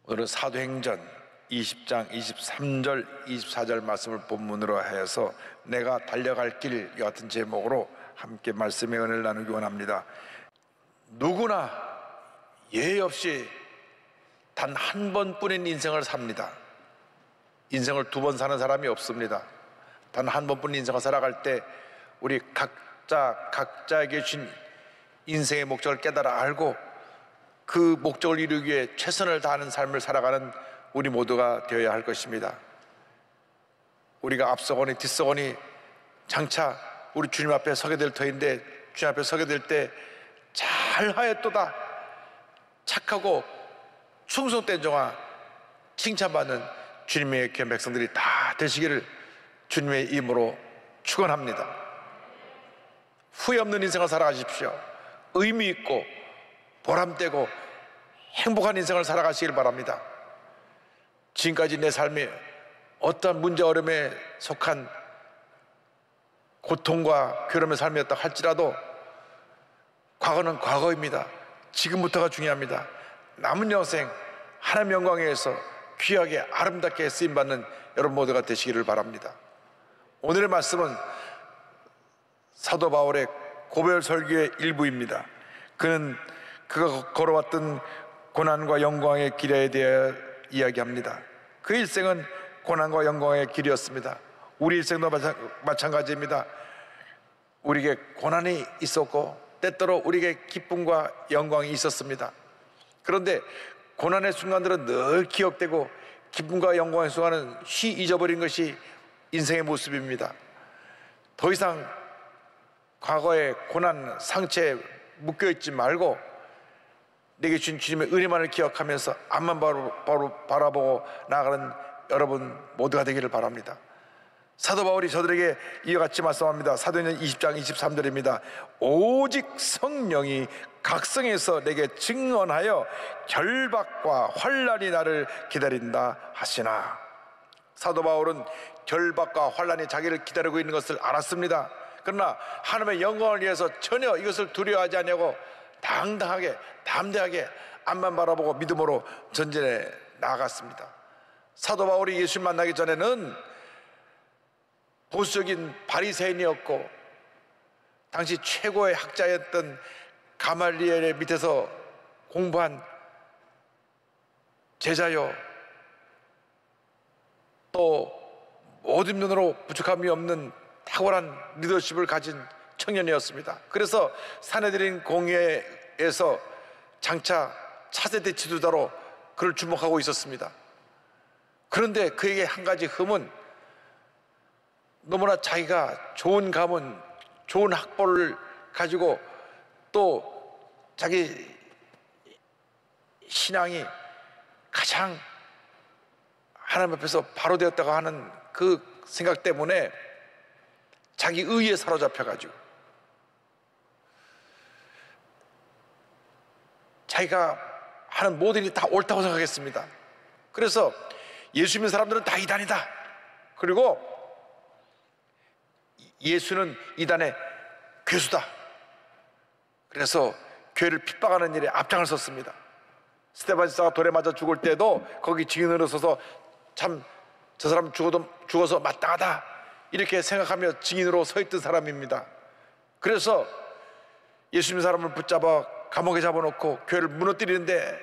오늘은 사도행전 20장 23절 24절 말씀을 본문으로 해서 내가 달려갈 길 같은 제목으로 함께 말씀의 은혜를 나누기 원합니다. 누구나 예외 없이 단 한 번뿐인 인생을 삽니다. 인생을 두 번 사는 사람이 없습니다. 단 한 번뿐인 인생을 살아갈 때 우리 각자에게 주신 인생의 목적을 깨달아 알고 그 목적을 이루기 위해 최선을 다하는 삶을 살아가는 우리 모두가 되어야 할 것입니다. 우리가 앞서거니 뒤서거니 장차 우리 주님 앞에 서게 될 터인데, 주님 앞에 서게 될 때 잘하였도다, 착하고 충성된 종아, 칭찬받는 주님의 귀한 백성들이 다 되시기를 주님의 이름으로 축원합니다. 후회 없는 인생을 살아가십시오. 의미 있고 보람되고 행복한 인생을 살아가시길 바랍니다. 지금까지 내 삶이 어떠한 문제 어려움에 속한 고통과 괴로움의 삶이었다 할지라도 과거는 과거입니다. 지금부터가 중요합니다. 남은 영생 하나님의 영광에 의해서 귀하게 아름답게 쓰임받는 여러분 모두가 되시기를 바랍니다. 오늘의 말씀은 사도 바울의 고별 설교의 일부입니다. 그가 걸어왔던 고난과 영광의 길에 대해 이야기합니다. 그 일생은 고난과 영광의 길이었습니다. 우리 일생도 마찬가지입니다. 우리에게 고난이 있었고 때때로 우리에게 기쁨과 영광이 있었습니다. 그런데 고난의 순간들은 늘 기억되고 기쁨과 영광의 순간은 쉬 잊어버린 것이 인생의 모습입니다. 더 이상 과거의 고난 상처에 묶여있지 말고 내게 주신 주님의 은혜만을 기억하면서 앞만 바로 바라보고 나아가는 여러분 모두가 되기를 바랍니다. 사도 바울이 저들에게 이와 같이 말씀합니다. 사도행전 20장 23절입니다. 오직 성령이 각성해서 내게 증언하여 결박과 환난이 나를 기다린다 하시나. 사도 바울은 결박과 환난이 자기를 기다리고 있는 것을 알았습니다. 그러나 하나님의 영광을 위해서 전혀 이것을 두려워하지 않냐고 당당하게 담대하게 앞만 바라보고 믿음으로 전진해 나아갔습니다. 사도 바울이 예수님 만나기 전에는 보수적인 바리새인이었고 당시 최고의 학자였던 가말리엘의 밑에서 공부한 제자요, 또 모든 면으로 부족함이 없는 탁월한 리더십을 가진 청년이었습니다. 그래서 사내들인 공회에서 장차 차세대 지도자로 그를 주목하고 있었습니다. 그런데 그에게 한 가지 흠은 너무나 자기가 좋은 가문, 좋은 학벌을 가지고 또 자기 신앙이 가장 하나님 앞에서 바로 되었다고 하는 그 생각 때문에 자기 의에 사로잡혀가지고 자기가 하는 모든 일이 다 옳다고 생각했습니다. 그래서 예수 믿는 사람들은 다 이단이다, 그리고 예수는 이단의 괴수다, 그래서 교회를 핍박하는 일에 앞장을 섰습니다. 스데반 지사가 돌에 맞아 죽을 때도 거기 증인으로 서서 참 저 사람 죽어서 마땅하다 이렇게 생각하며 증인으로 서 있던 사람입니다. 그래서 예수 믿는 사람을 붙잡아 감옥에 잡아놓고 교회를 무너뜨리는데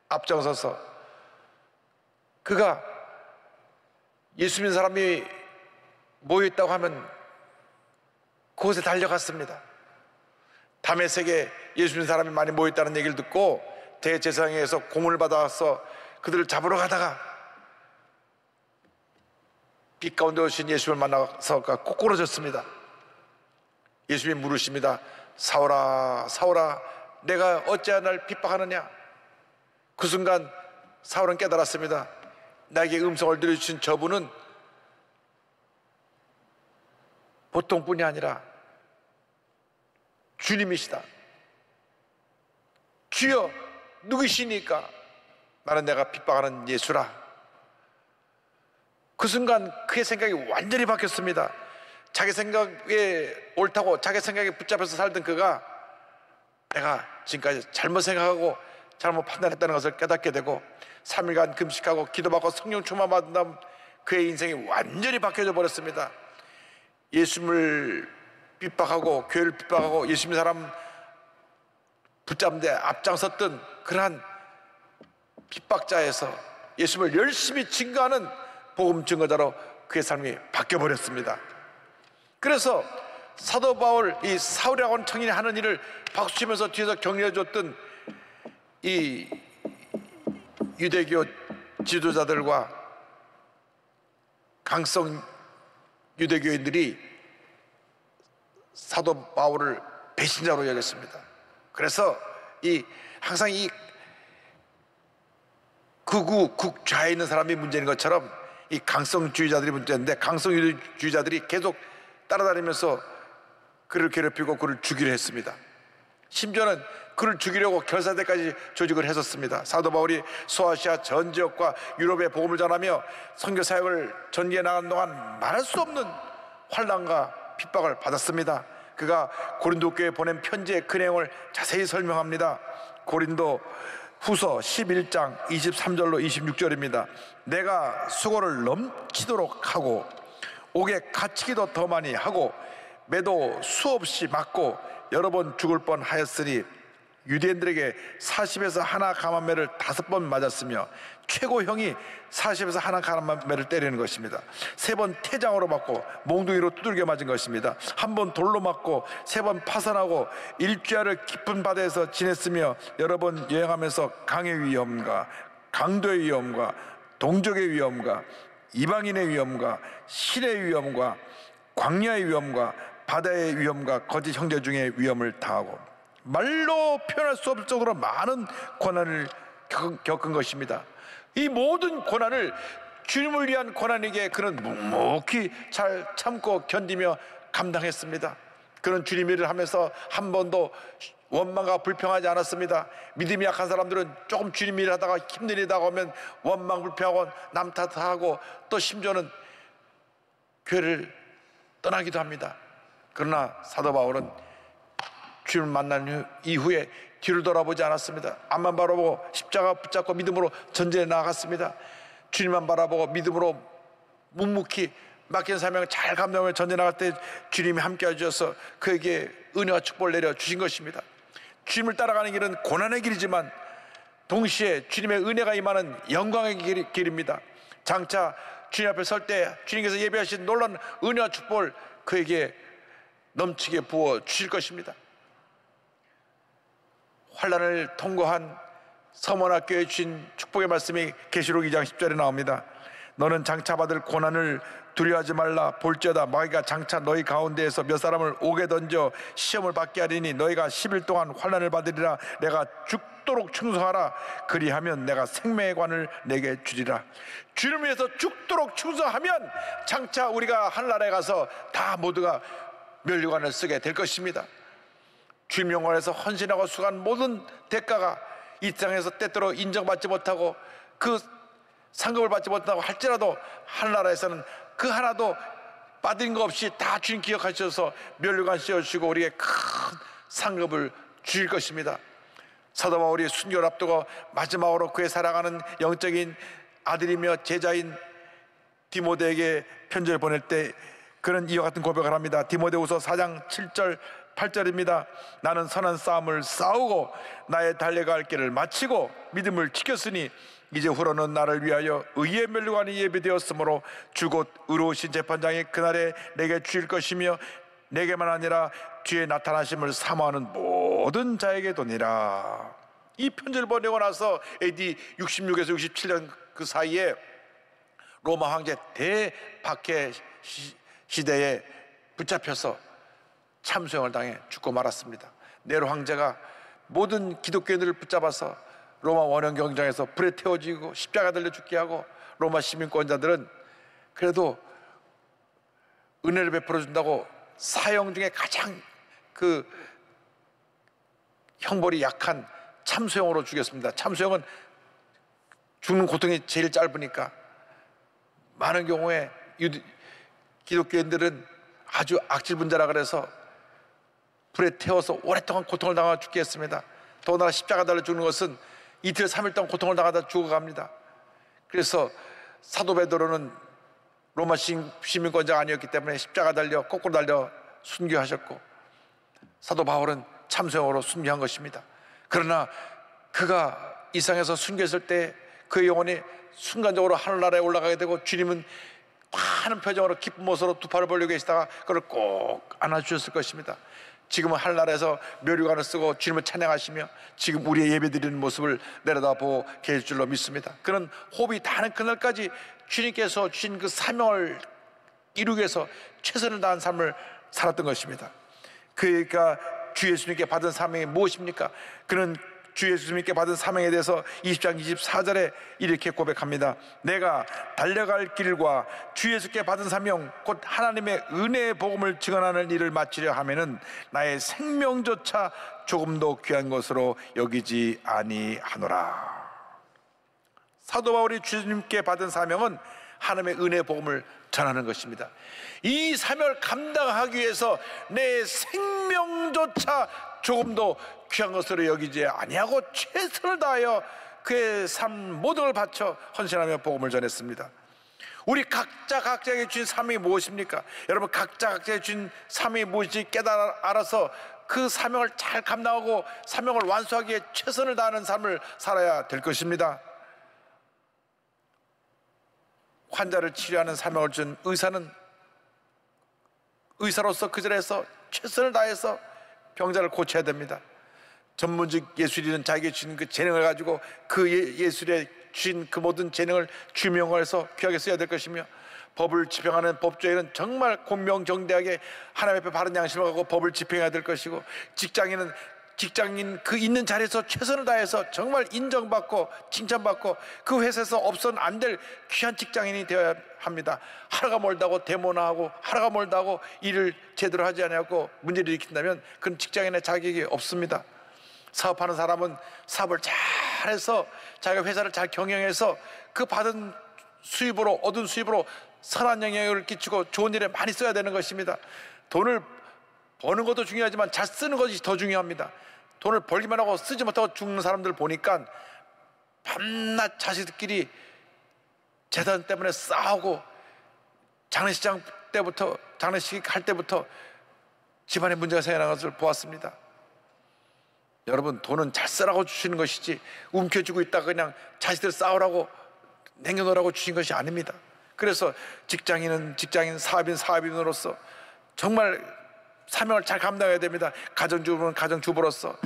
앞장서서 그가 예수 믿는 사람이 모여있다고 하면 그곳에 달려갔습니다. 다메섹에 예수 믿는 사람이 많이 모여있다는 얘기를 듣고 대제사장에서 고문을 받아서 그들을 잡으러 가다가 빛 가운데 오신 예수를 만나서 꼭 부러졌습니다. 예수님이 물으십니다. 사울아, 사울아, 내가 어찌하여 날 핍박하느냐? 그 순간 사울은 깨달았습니다. 나에게 음성을 들려주신 저분은 보통뿐이 아니라 주님이시다. 주여, 누구시니까? 나는 내가 핍박하는 예수라. 그 순간 그의 생각이 완전히 바뀌었습니다. 자기 생각에 옳다고 자기 생각에 붙잡혀서 살던 그가 내가 지금까지 잘못 생각하고 잘못 판단했다는 것을 깨닫게 되고 3일간 금식하고 기도받고 성령 충만 받은 다음 그의 인생이 완전히 바뀌어져 버렸습니다. 예수님을 핍박하고 교회를 핍박하고 예수님 사람 붙잡는 데 앞장섰던 그러한 핍박자에서 예수님을 열심히 증거하는 복음 증거자로 그의 삶이 바뀌어버렸습니다. 그래서 사도 바울, 이 사울이라고 하는 청년이 하는 일을 박수치면서 뒤에서 격려해줬던 이 유대교 지도자들과 강성 유대교인들이 사도 바울을 배신자로 여겼습니다. 그래서 항상 이 극우, 극좌에 있는 사람이 문제인 것처럼 이 강성주의자들이 문제인데, 강성주의자들이 계속 따라다니면서 그를 괴롭히고 그를 죽이려 했습니다. 심지어는 그를 죽이려고 결사대까지 조직을 했었습니다. 사도 바울이 소아시아 전 지역과 유럽에 복음을 전하며 선교 사역을 전개해 나가는 동안 말할 수 없는 환난과 핍박을 받았습니다. 그가 고린도 교회에 보낸 편지의 그 내용을 자세히 설명합니다. 고린도 후서 11장 23절로 26절입니다. 내가 수고를 넘치도록 하고 옥에 갇히기도 더 많이 하고 매도 수없이 맞고 여러 번 죽을 뻔하였으니 유대인들에게 40에서 하나 감한매를 5번 맞았으며 최고형이 40에서 하나 감한매를 때리는 것입니다. 3번 태장으로 맞고 몽둥이로 두들겨 맞은 것입니다. 1번 돌로 맞고 3번 파선하고 일주야를 깊은 바다에서 지냈으며 여러 번 여행하면서 강의 위험과 강도의 위험과 동족의 위험과 이방인의 위험과 신의 위험과 광야의 위험과 바다의 위험과 거짓 형제 중의 위험을 당하고 말로 표현할 수 없을 정도로 많은 고난을 겪은 것입니다. 이 모든 고난을 주님을 위한 고난이기에 그는 묵묵히 잘 참고 견디며 감당했습니다. 그는 주님 일을 하면서 한 번도 원망과 불평하지 않았습니다. 믿음이 약한 사람들은 조금 주님 일을 하다가 힘든 일이 다가오면 원망 불평하고 남 탓하고 또 심지어는 교회를 떠나기도 합니다. 그러나 사도 바울은 주님을 만난 이후에 뒤를 돌아보지 않았습니다. 앞만 바라보고 십자가 붙잡고 믿음으로 전쟁에 나아갔습니다. 주님만 바라보고 믿음으로 묵묵히 맡긴 사명을 잘 감당하며 전쟁에 나갈 때 주님이 함께 해주셔서 그에게 은혜와 축복을 내려 주신 것입니다. 주님을 따라가는 길은 고난의 길이지만 동시에 주님의 은혜가 임하는 영광의 길입니다. 장차 주님 앞에 설 때 주님께서 예비하신 놀라운 은혜와 축복을 그에게 넘치게 부어 주실 것입니다. 환난을 통과한 서머나교에 주신 축복의 말씀이 계시록 2장 10절에 나옵니다. 너는 장차 받을 고난을 두려워하지 말라. 볼지어다 마귀가 장차 너희 가운데에서 몇 사람을 옥에 던져 시험을 받게 하리니 너희가 10일 동안 환난을 받으리라. 내가 죽도록 충성하라. 그리하면 내가 생명의 관을 내게 주리라. 주를 위해서 죽도록 충성하면 장차 우리가 하늘나라에 가서 다 모두가 면류관을 쓰게 될 것입니다. 주님 영광에서 헌신하고 수고한 모든 대가가 이 땅에서 때때로 인정받지 못하고 그 상급을 받지 못하고 할지라도 하늘나라에서는 그 하나도 빠진 거 없이 다 주님 기억하셔서 면류관 씌워주시고 우리에게 큰 상급을 주실 것입니다. 사도 바울이 순교를 앞두고 마지막으로 그의 사랑하는 영적인 아들이며 제자인 디모데에게 편지를 보낼 때 그는 이와 같은 고백을 합니다. 디모데후서 4장 7절 8절입니다. 나는 선한 싸움을 싸우고 나의 달려갈 길을 마치고 믿음을 지켰으니 이제 후로는 나를 위하여 의의 면류관이 예비되었으므로 주 곧 의로우신 재판장이 그날에 내게 주실 것이며 내게만 아니라 주의 나타나심을 사모하는 모든 자에게 도니라. 이 편지를 보내고 나서 AD 66에서 67년 그 사이에 로마 황제 대박해 시대에 붙잡혀서 참수형을 당해 죽고 말았습니다. 네로 황제가 모든 기독교인들을 붙잡아서 로마 원형 경장에서 불에 태워지고 십자가 달려 죽게 하고 로마 시민권자들은 그래도 은혜를 베풀어 준다고 사형 중에 가장 그 형벌이 약한 참수형으로 죽였습니다. 참수형은 죽는 고통이 제일 짧으니까 많은 경우에 기독교인들은 아주 악질분자라 그래서 불에 태워서 오랫동안 고통을 당하고 죽게 했습니다. 더군다나 십자가 달려 죽는 것은 이틀 3일 동안 고통을 당하다 죽어갑니다. 그래서 사도 베드로는 로마 시민권자가 아니었기 때문에 십자가 달려 거꾸로 달려 순교하셨고, 사도 바울은 참소형으로 순교한 것입니다. 그러나 그가 이 세상에서 순교했을 때 그의 영혼이 순간적으로 하늘나라에 올라가게 되고, 주님은 많은 표정으로 기쁜 모습으로 두 팔을 벌리고 계시다가 그를 꼭 안아주셨을 것입니다. 지금은 하늘나라에서 묘류관을 쓰고 주님을 찬양하시며 지금 우리의 예배드리는 모습을 내려다보고 계실 줄로 믿습니다. 그는 호흡이 다하는 그날까지 주님께서 주신 그 사명을 이루기 위해서 최선을 다한 삶을 살았던 것입니다. 그러니까 주 예수님께 받은 사명이 무엇입니까? 그는 주 예수님께 받은 사명에 대해서 20장 24절에 이렇게 고백합니다. 내가 달려갈 길과 주 예수께 받은 사명 곧 하나님의 은혜의 복음을 증언하는 일을 마치려 하면은 나의 생명조차 조금도 귀한 것으로 여기지 아니하노라. 사도 바울이 주님께 받은 사명은 하나님의 은혜의 복음을 전하는 것입니다. 이 사명을 감당하기 위해서 내 생명조차 조금도 귀한 것으로 여기지 아니하고 최선을 다하여 그의 삶 모든 걸 바쳐 헌신하며 복음을 전했습니다. 우리 각자에게 주신 사명이 무엇입니까? 여러분, 각자에게 주신 사명이 무엇인지 깨달아 알아서 그 사명을 잘 감당하고 사명을 완수하기에 최선을 다하는 삶을 살아야 될 것입니다. 환자를 치료하는 사명을 준 의사는 의사로서 그 자리에서 최선을 다해서 병자를 고쳐야 됩니다. 전문직 예술인은 자기에게 주신 그 재능을 가지고 그 예술에 주신 그 모든 재능을 규명해서 귀하게 써야 될 것이며, 법을 집행하는 법조인은 정말 공명정대하게 하나님 앞에 바른 양심을 갖고 법을 집행해야 될 것이고, 직장인은 직장인 그 있는 자리에서 최선을 다해서 정말 인정받고 칭찬받고 그 회사에서 없어는 안 될 귀한 직장인이 되어야 합니다. 하루가 멀다고 데모나 하고 하루가 멀다고 일을 제대로 하지 않고 문제를 일으킨다면 그건 직장인의 자격이 없습니다. 사업하는 사람은 사업을 잘해서 자기가 회사를 잘 경영해서 그 받은 수입으로, 얻은 수입으로 선한 영향을 끼치고 좋은 일에 많이 써야 되는 것입니다. 돈을 버는 것도 중요하지만 잘 쓰는 것이 더 중요합니다. 돈을 벌기만 하고 쓰지 못하고 죽는 사람들 보니까 밤낮 자식들끼리 재산 때문에 싸우고, 장례식장 때부터, 장례식 할 때부터 집안에 문제가 생겨난 것을 보았습니다. 여러분, 돈은 잘 쓰라고 주시는 것이지 움켜쥐고 있다가 그냥 자식들 싸우라고 남겨놓으라고 주신 것이 아닙니다. 그래서 직장인은 직장인, 사업인 사업인으로서 정말 사명을 잘 감당해야 됩니다. 가정주부는 가정주부로서,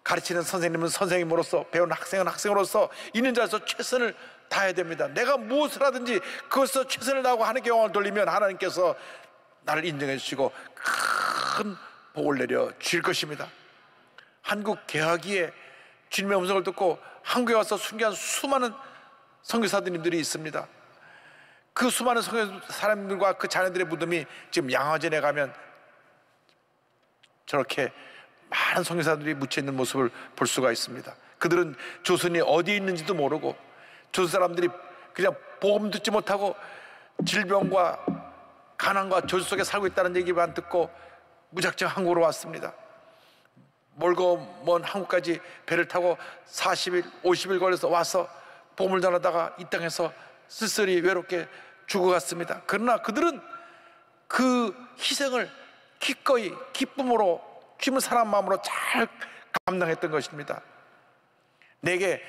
가르치는 선생님은 선생님으로서, 배우는 학생은 학생으로서 있는 자리에서 최선을 다해야 됩니다. 내가 무엇을 하든지 그것에서 최선을 다하고 하나님께 영광을 돌리면 하나님께서 나를 인정해 주시고 큰 복을 내려 주실 것입니다. 한국 개화기에 주님의 음성을 듣고 한국에 와서 순교한 수많은 선교사님들이 있습니다. 그 수많은 사람들과 그 자녀들의 무덤이 지금 양화전에 가면 저렇게 많은 선교사들이 묻혀있는 모습을 볼 수가 있습니다. 그들은 조선이 어디에 있는지도 모르고, 조선 사람들이 그냥 복음 듣지 못하고 질병과 가난과 저주 속에 살고 있다는 얘기만 듣고 무작정 한국으로 왔습니다. 멀고 먼 한국까지 배를 타고 40일, 50일 걸려서 와서 복음을 전하다가 이 땅에서 쓸쓸히 외롭게 죽어갔습니다. 그러나 그들은 그 희생을 기꺼이 기쁨으로 주님을 사랑하는 마음으로 잘 감당했던 것입니다. 내게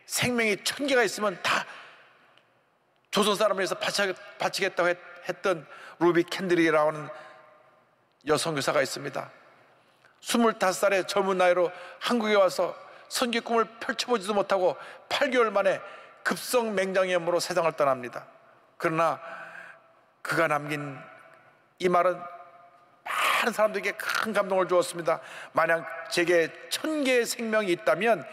생명이 1000개가 있으면 다 조선 사람을 위해서 바치겠다고 했던 루비 캔들이라고 하는 여성교사가 있습니다. 25살의 젊은 나이로 한국에 와서 선교 꿈을 펼쳐보지도 못하고 8개월 만에 급성 맹장염으로 세상을 떠납니다. 그러나 그가 남긴 이 말은 많은 사람들에게 큰 감동을 주었습니다. 만약 제게 1000개의 생명이 있다면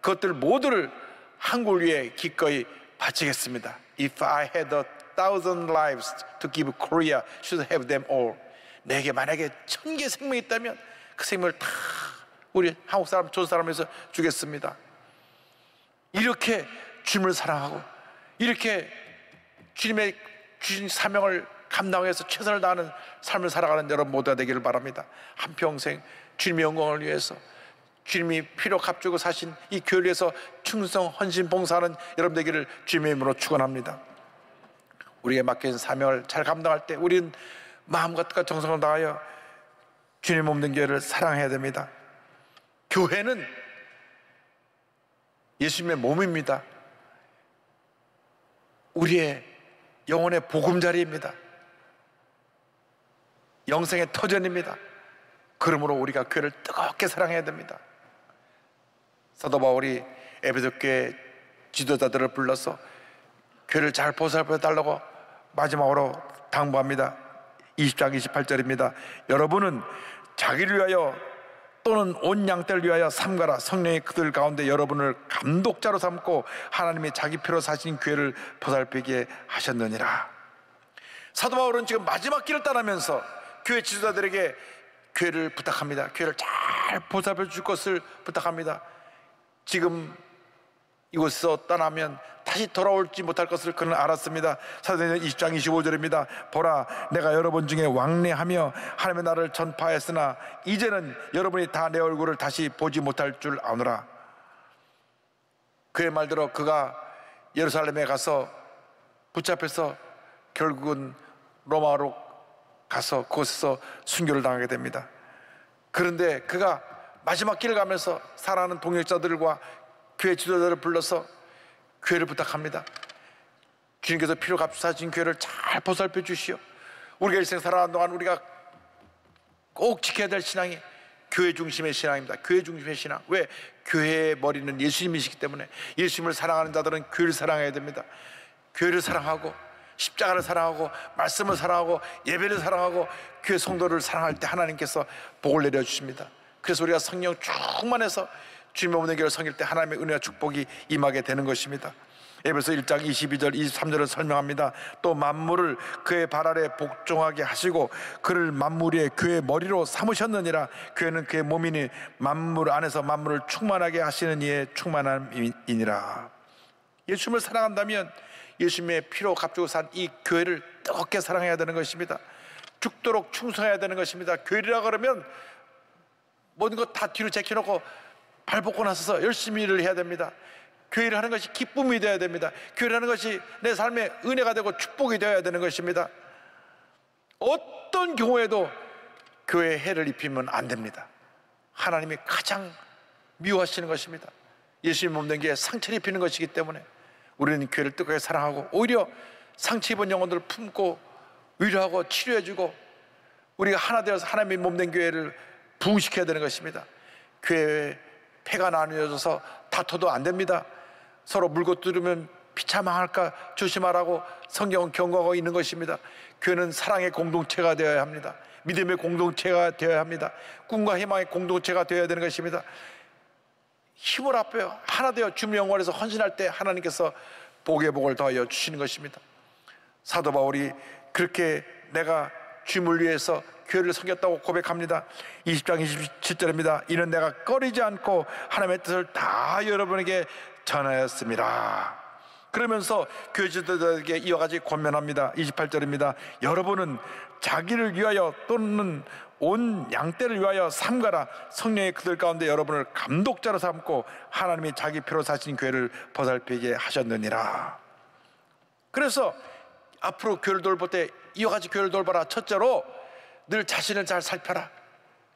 그것들 모두를 한국을 위해 기꺼이 바치겠습니다. If I had 1,000 lives to give Korea, should have them all. 내게 만약에 1000개의 생명이 있다면 그 생명을 다 우리 한국 사람, 조선 사람에서 주겠습니다. 이렇게 주님을 사랑하고 이렇게 주님의 주신 사명을 감당해서 최선을 다하는 삶을 살아가는 여러분 모두가 되기를 바랍니다. 한평생 주님의 영광을 위해서 주님이 피로 값주고 사신 이 교회를 위해서 충성, 헌신, 봉사하는 여러분 되기를 주님의 이름으로 축원합니다. 우리에게 맡겨진 사명을 잘 감당할 때 우리는 마음과 뜻과 정성을 다하여 주님 몸된 교회를 사랑해야 됩니다. 교회는 예수님의 몸입니다. 우리의 영혼의 보금자리입니다. 영생의 터전입니다. 그러므로 우리가 교회를 뜨겁게 사랑해야 됩니다. 사도 바울이 에베소 교회 지도자들을 불러서 교회를 잘 보살펴 달라고 마지막으로 당부합니다. 20장 28절입니다. 여러분은 자기를 위하여 또는 온 양떼를 위하여 삼가라. 성령이 그들 가운데 여러분을 감독자로 삼고 하나님이 자기 피로 사신 교회를 보살피게 하셨느니라. 사도 바울은 지금 마지막 길을 떠나면서 교회 지도자들에게 교회를 부탁합니다. 교회를 잘 보살펴 줄 것을 부탁합니다. 지금 이곳에서 떠나면 다시 돌아올지 못할 것을 그는 알았습니다. 사도행전 20장 25절입니다. 보라, 내가 여러분 중에 왕래하며 하나님의 나라를 전파했으나 이제는 여러분이 다 내 얼굴을 다시 보지 못할 줄 아노라. 그의 말대로 그가 예루살렘에 가서 붙잡혀서 결국은 로마로 가서 그곳에서 순교를 당하게 됩니다. 그런데 그가 마지막 길을 가면서 사랑하는 동역자들과 교회 지도자들을 불러서 교회를 부탁합니다. 주님께서 피로 값사신 교회를 잘 보살펴 주시오. 우리가 일생 살아가는 동안 우리가 꼭 지켜야 될 신앙이 교회 중심의 신앙입니다. 교회 중심의 신앙. 왜? 교회의 머리는 예수님이시기 때문에 예수님을 사랑하는 자들은 교회를 사랑해야 됩니다. 교회를 사랑하고 십자가를 사랑하고 말씀을 사랑하고 예배를 사랑하고 교회 성도를 사랑할 때 하나님께서 복을 내려주십니다. 그래서 우리가 성령 충만해서 주님의 몸된 교회를 섬길 때 하나님의 은혜와 축복이 임하게 되는 것입니다. 에베소 1장 22절 23절을 설명합니다. 또 만물을 그의 발 아래 복종하게 하시고 그를 만물 위에 그의 머리로 삼으셨느니라. 교회는 그의 몸이니 만물 안에서 만물을 충만하게 하시는 이의 충만함이니라. 예수님을 사랑한다면 예수님의 피로 값주고 산 이 교회를 뜨겁게 사랑해야 되는 것입니다. 죽도록 충성해야 되는 것입니다. 교회라 그러면 모든 것 다 뒤로 제껴놓고 발 벗고 나서서 열심히 일을 해야 됩니다. 교회를 하는 것이 기쁨이 되어야 됩니다. 교회를 하는 것이 내 삶의 은혜가 되고 축복이 되어야 되는 것입니다. 어떤 경우에도 교회에 해를 입히면 안 됩니다. 하나님이 가장 미워하시는 것입니다. 예수님 몸된 게 상처를 입히는 것이기 때문에 우리는 교회를 뜨겁게 사랑하고 오히려 상처 입은 영혼들을 품고 위로하고 치료해주고 우리가 하나 되어서 하나님의 몸된 교회를 부흥시켜야 되는 것입니다. 교회에 패가 나뉘어져서 다퉈도 안 됩니다. 서로 물고 뜯으면 피차 망할까 조심하라고 성경은 경고하고 있는 것입니다. 교회는 사랑의 공동체가 되어야 합니다. 믿음의 공동체가 되어야 합니다. 꿈과 희망의 공동체가 되어야 되는 것입니다. 힘을 합해요. 하나 되어 주님의 영광에서 헌신할 때 하나님께서 복의 복을 더하여 주시는 것입니다. 사도 바울이 그렇게 내가 주님을 위해서 교회를 섬겼다고 고백합니다. 20장 27절입니다. 이는 내가 꺼리지 않고 하나님의 뜻을 다 여러분에게 전하였습니다. 그러면서 교회 지도자에게 이와 같이 권면합니다. 28절입니다. 여러분은 자기를 위하여 또는 온 양떼를 위하여 삼가라. 성령이 그들 가운데 여러분을 감독자로 삼고 하나님이 자기 피로 사신 교회를 보살피게 하셨느니라. 그래서 앞으로 교회를 돌볼 때 이와 같이 교회를 돌봐라. 첫째로 늘 자신을 잘 살펴라.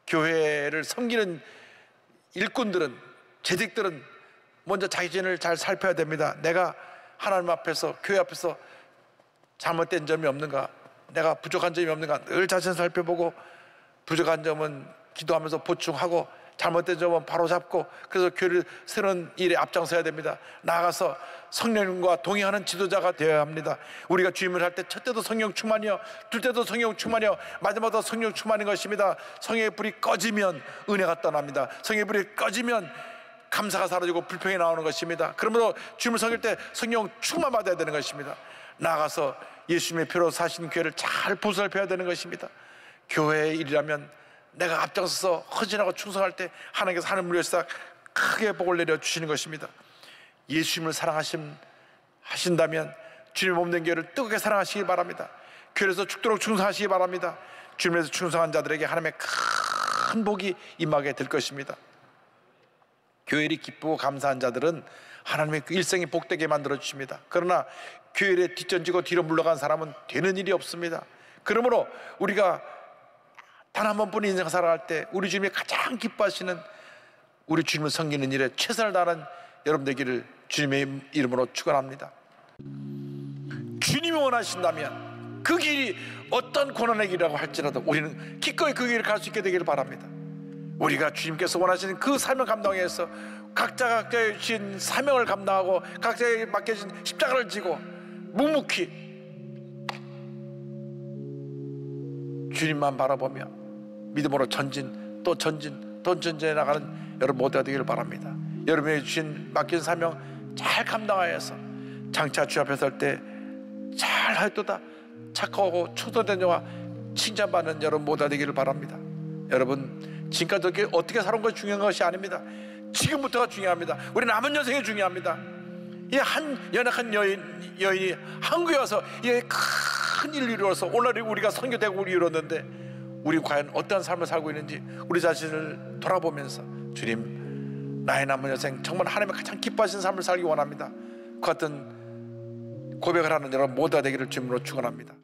교회를 섬기는 일꾼들은, 재직들은 먼저 자신을 잘 살펴야 됩니다. 내가 하나님 앞에서, 교회 앞에서 잘못된 점이 없는가, 내가 부족한 점이 없는가 늘 자신을 살펴보고 부족한 점은 기도하면서 보충하고 잘못된 점은 바로잡고 그래서 교회를 새로운 일에 앞장서야 됩니다. 나아가서 성령님과 동행하는 지도자가 되어야 합니다. 우리가 주임을 할 때 첫째도 성령 충만이요, 둘째도 성령 충만이요, 마지막도 성령 충만인 것입니다. 성령의 불이 꺼지면 은혜가 떠납니다. 성령의 불이 꺼지면 감사가 사라지고 불평이 나오는 것입니다. 그러므로 주임을 섬길 때 성령 충만 받아야 되는 것입니다. 나아가서 예수님의 피로 사신 교회를 잘 보살펴야 되는 것입니다. 교회의 일이라면 내가 앞장서서 헌신하고 충성할 때 하나님께서 하늘을 위해서 크게 복을 내려주시는 것입니다. 예수님을 사랑하신다면 주님의 몸된 교회를 뜨겁게 사랑하시기 바랍니다. 교회에서 죽도록 충성하시기 바랍니다. 주님에서 충성한 자들에게 하나님의 큰 복이 임하게 될 것입니다. 교회를 기쁘고 감사한 자들은 하나님의 그 일생이 복되게 만들어 주십니다. 그러나 교회에 뒷전지고 뒤로 물러간 사람은 되는 일이 없습니다. 그러므로 우리가 단 한 번뿐인 인생 살아갈 때 우리 주님이 가장 기뻐하시는 우리 주님을 섬기는 일에 최선을 다하는 여러분 되기를 주님의 이름으로 축원합니다. 주님이 원하신다면 그 길이 어떤 고난의 길이라고 할지라도 우리는 기꺼이 그 길을 갈 수 있게 되기를 바랍니다. 우리가 주님께서 원하시는 그 사명 감당해서 각자의 주신 사명을 감당하고 각자에게 맡겨진 십자가를 지고 묵묵히 주님만 바라보며 믿음으로 전진 또 전진 또 전진해 나가는 여러분 모두가 되기를 바랍니다. 여러분에게 주신 맡긴 사명 잘 감당하여서 장차 주 앞에 설 때 잘 하였도다 착하고 초도된 자와 칭찬받는 여러분 모두가 되기를 바랍니다. 여러분 지금까지 어떻게 살아온 것이 중요한 것이 아닙니다. 지금부터가 중요합니다. 우리 남은 여생이 중요합니다. 이 한 연약한 여인이 한국에 와서 이 큰 일을 이루어서 오늘 우리가 선교대국을 이뤘는데 우리 과연 어떤 삶을 살고 있는지 우리 자신을 돌아보면서 주님 나의 남은 여생 정말 하나님의 가장 기뻐하시는 삶을 살기 원합니다. 그 같은 고백을 하는 여러분 모두가 되기를 주님으로 축원합니다.